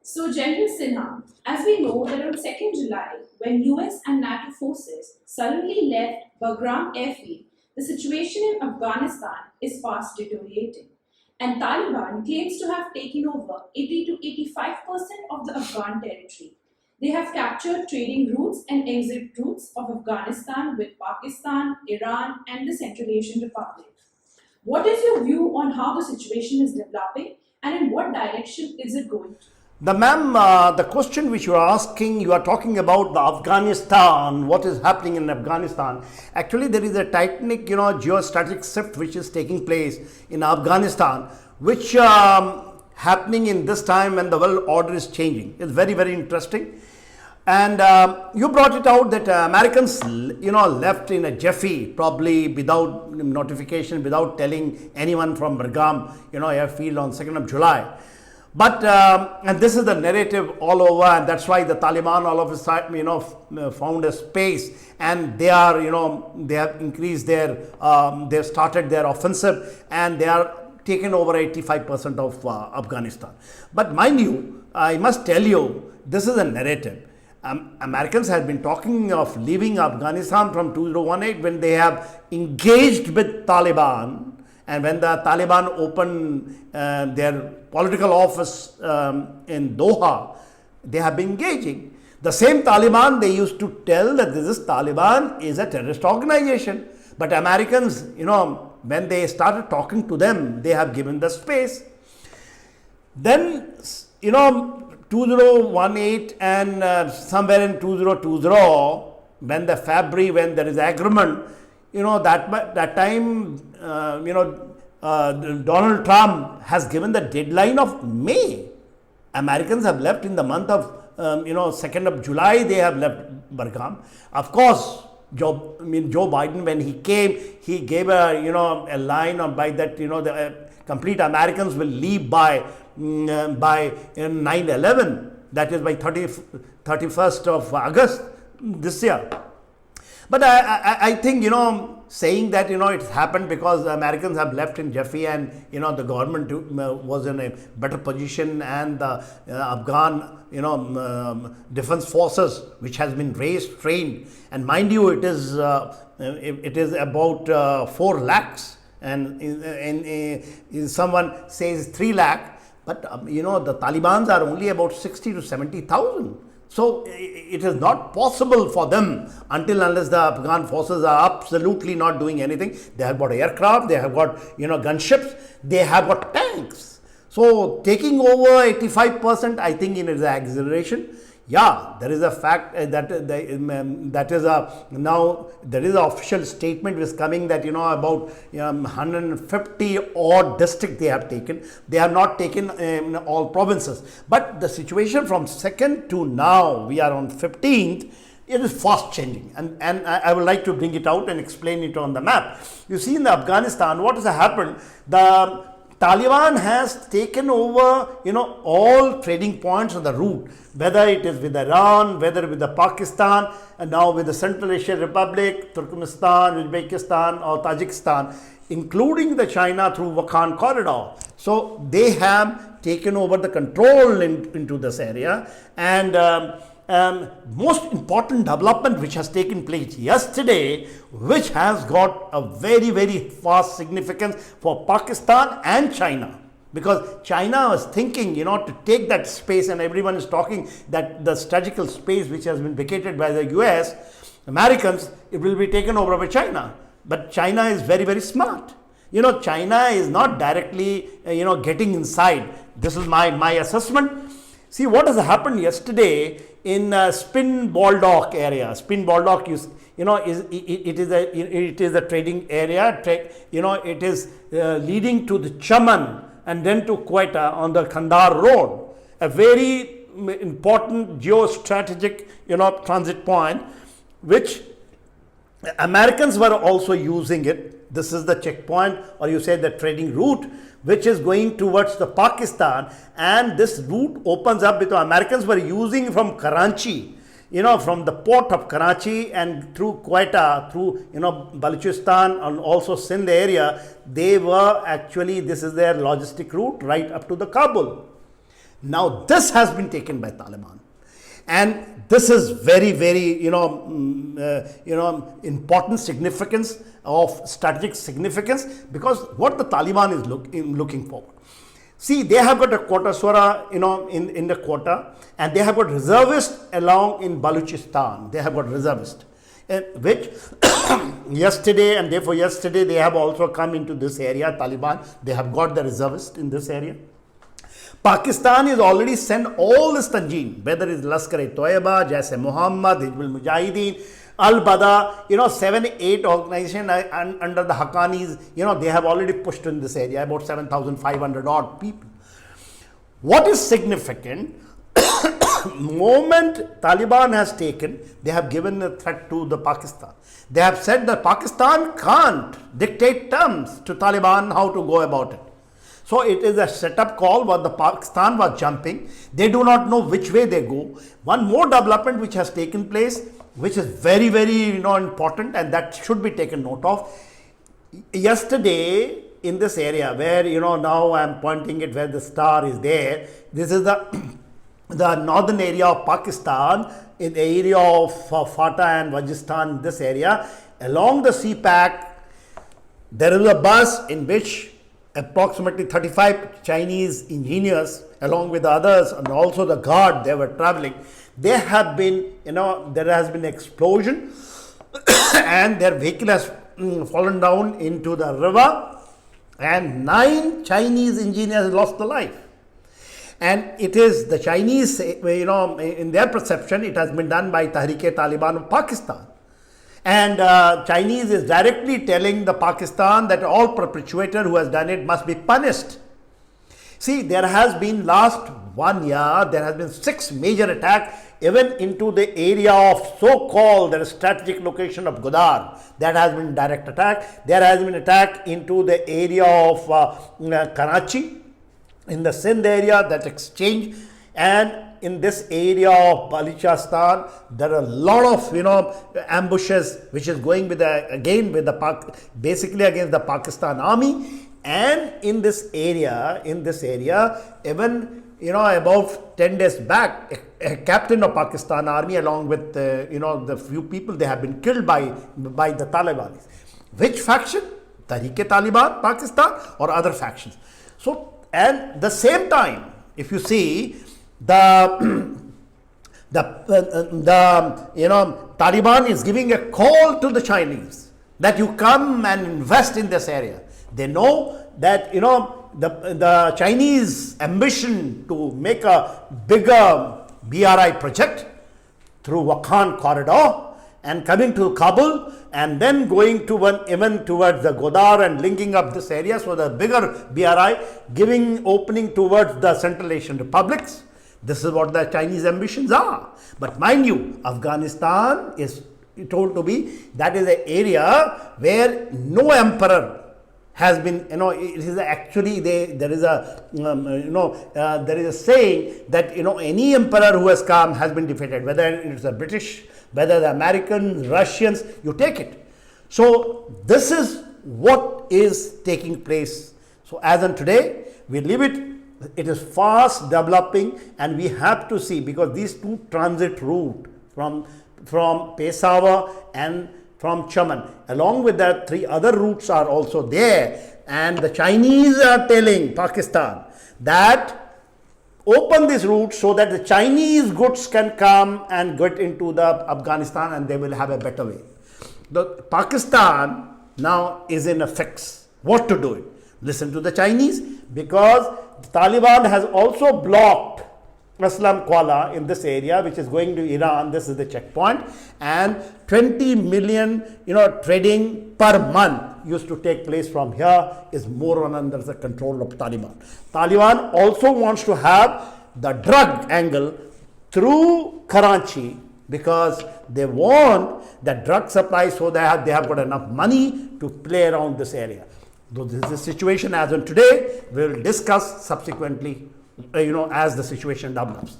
So, General Sinha, as we know that on 2nd July, when US and NATO forces suddenly left Bagram airfield, the situation in Afghanistan is fast deteriorating. And Taliban claims to have taken over 80 to 85% of the Afghan territory. They have captured trading routes and exit routes of Afghanistan with Pakistan, Iran, and the Central Asian Republic. What is your view on how the situation is developing and in what direction is it going to? The question which you are asking, you are talking about the Afghanistan, what is happening in Afghanistan. Actually, there is a titanic, geostrategic shift which is taking place in Afghanistan, which happening in this time when the world order is changing. It's very, very interesting. And you brought it out that Americans, left in a jiffy, probably without notification, without telling anyone from Bagram, airfield on 2nd of July. But and this is the narrative all over, and that's why the Taliban all of a sudden, found a space, and they are, they have increased their, they have started their offensive, and they are taken over 85% of Afghanistan. But mind you, I must tell you, this is a narrative. Americans have been talking of leaving Afghanistan from 2018 when they have engaged with Taliban. And when the Taliban opened their political office in Doha, they have been engaging. The same Taliban, they used to tell that this is Taliban is a terrorist organization. But Americans, when they started talking to them, they have given the space. Then, 2018 and somewhere in 2020, when the February, when there is agreement, that time, Donald Trump has given the deadline of May. Americans have left in the month of, 2nd of July, they have left Bagram. Of course, Joe Biden, when he came, he gave a line on by that, the complete Americans will leave by 9/11, that is by 31st of August this year. But I think, saying that, it's happened because the Americans have left in jiffy and, the government was in a better position, and the Afghan, defense forces, which has been raised, trained, and mind you, it is about 4 lakhs, and someone says 3 lakh, but, the Taliban's are only about 60 to 70,000. So it is not possible for them until unless the Afghan forces are absolutely not doing anything. They have got aircraft, they have got gunships, they have got tanks. So taking over 85%, I think it is an exaggeration. Yeah, there is a fact that is now there is an official statement which is coming that about 150 odd districts they have taken. They have not taken all provinces. But the situation from 2nd to now, we are on 15th. It is fast changing, and I would like to bring it out and explain it on the map. You see, in the Afghanistan, what has happened? The Taliban has taken over, all trading points on the route, whether it is with Iran, whether with the Pakistan, and now with the Central Asian Republic, Turkmenistan, Uzbekistan, or Tajikistan, including the China through Wakhan corridor. So they have taken over the control into this area, and most important development which has taken place yesterday, which has got a very, very vast significance for Pakistan and China, because China was thinking, to take that space, and everyone is talking that the strategical space which has been vacated by the US, Americans, it will be taken over by China. But China is very, very smart. China is not directly, getting inside. This is my assessment. See what has happened yesterday in Spin Baldock area. Spin Baldock it is a trading area. It is leading to the Chaman and then to Quetta on the Kandahar road. A very important geostrategic transit point, which Americans were also using it. This is the checkpoint, or you say the trading route, which is going towards the Pakistan, and this route opens up with the Americans were using from Karachi, from the port of Karachi and through Quetta, through Balochistan and also Sindh area. They were actually, this is their logistic route right up to the Kabul. Now this has been taken by Taliban, and this is very, very important significance of strategic significance, because what the Taliban is looking forward. See, they have got a quota Swara, in the quota, and they have got reservists along in Balochistan. They have got reservists, which yesterday, and therefore yesterday they have also come into this area. Taliban, they have got the reservists in this area. Pakistan is already sent all this Tanjim, whether it's Lashkar-e-Toiba, Jaish-e-Mohammed, Hizbul Mujahideen, Al-Bada, 7-8 organizations under the Haqqanis, they have already pushed in this area, about 7,500 odd people. What is significant, moment Taliban has taken, they have given a threat to the Pakistan. They have said that Pakistan can't dictate terms to Taliban how to go about it. So it is a setup call what the Pakistan was jumping. They do not know which way they go. One more development which has taken place, which is very, very important, and that should be taken note of. Yesterday in this area where now I am pointing it where the star is there. This is the northern area of Pakistan, in the area of Fata and Wajistan. This area along the CPAC, there is a bus in which approximately 35 Chinese engineers along with the others and also the guard, they were traveling. They have been, there has been an explosion and their vehicle has fallen down into the river, and 9 Chinese engineers lost their life. And it is the Chinese, in their perception, it has been done by Tehreek-e-Taliban of Pakistan. And Chinese is directly telling the Pakistan that all perpetrator who has done it must be punished. See, there has been last 1 year, there has been 6 major attacks even into the area of so-called strategic location of Godar. That has been direct attack. There has been attack into the area of Karachi, in the Sindh area, that exchange, and in this area of Balochistan, there are a lot of ambushes which is going with basically against the Pakistan army. And in this area, even about 10 days back, a captain of Pakistan army along with the few people, they have been killed by the Taliban. Which faction? Tehreek-e-Taliban Pakistan or other factions? So, and the same time, if you see, Taliban is giving a call to the Chinese that you come and invest in this area. They know that the Chinese ambition to make a bigger BRI project through Wakhan corridor and coming to Kabul and then going to even towards the Godar and linking up this area. So the bigger BRI opening towards the Central Asian republics. This is what the Chinese ambitions are. But mind you, Afghanistan is told to be, that is an area where no emperor has been, it is actually, there is a saying that, any emperor who has come has been defeated, whether it's the British, whether the Americans, Russians, you take it. So this is what is taking place. So as on today, we leave it. It is fast developing, and we have to see, because these 2 transit route from Peshawar and from Chaman, along with that 3 other routes are also there, and the Chinese are telling Pakistan that open this route so that the Chinese goods can come and get into the Afghanistan and they will have a better way. The Pakistan now is in a fix. What to do it? Listen to the Chinese, because the Taliban has also blocked Aslam Kuala in this area, which is going to Iran. This is the checkpoint, and 20 million trading per month used to take place from here is more or under the control of Taliban. Taliban also wants to have the drug angle through Karachi, because they want the drug supply, so that they have got enough money to play around this area. So this is the situation as on today. We will discuss subsequently, as the situation develops.